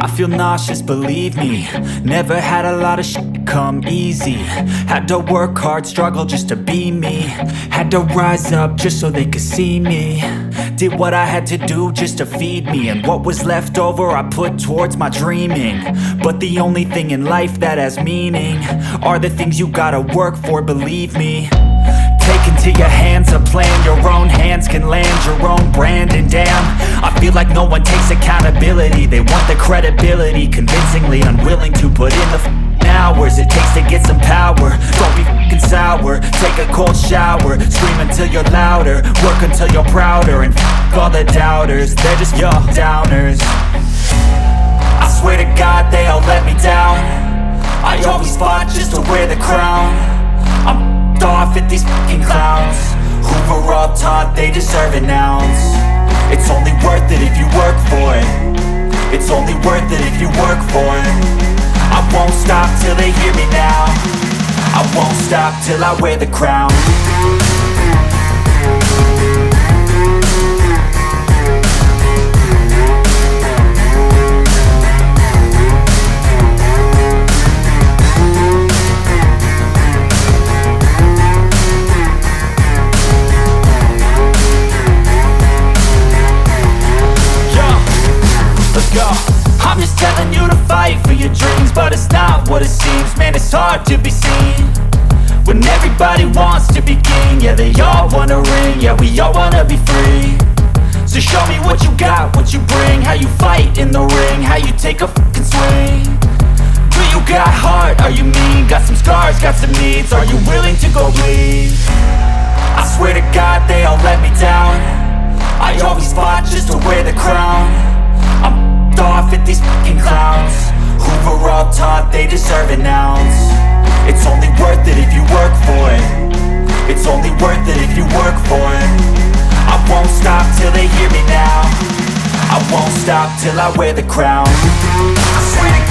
I feel nauseous, believe me. Never had a lot of shit come easy. Had to work hard, struggle just to be me. Had to rise up just so they could see me. Did what I had to do just to feed me. And what was left over I put towards my dreaming. But the only thing in life that has meaning are the things you gotta work for, believe me. Take into your hands a plan. Your own hands can land your own brand. And damn, I feel like no one takes accountability. They want the credibility, convincingly unwilling to put in the hours it takes to get some power. Don't be f***ing sour, take a cold shower. Scream until you're louder, work until you're prouder. And f*** all the doubters, they're just your downers. I swear to God they all let me down. I always fought just to wear the crown. I'm off at these fucking clowns who were all taught they deserve an ounce. It's only worth it if you work for it. It's only worth it if you work for it. I won't stop till they hear me now. I won't stop till I wear the crown. I'm just telling you to fight for your dreams, but it's not what it seems. Man, it's hard to be seen when everybody wants to be king. Yeah, they all wanna ring, yeah, we all wanna be free. So show me what you got, what you bring. How you fight in the ring, how you take a fucking swing. Do you got heart, are you mean? Got some scars, got some needs, are you willing to go bleed? I swear to God they all let me down. I always fought just to wear the crown. I'm off at these fucking clowns who were all taught they deserve an ounce. It's only worth it if you work for it. It's only worth it if you work for it. I won't stop till they hear me now. I won't stop till I wear the crown. I swear to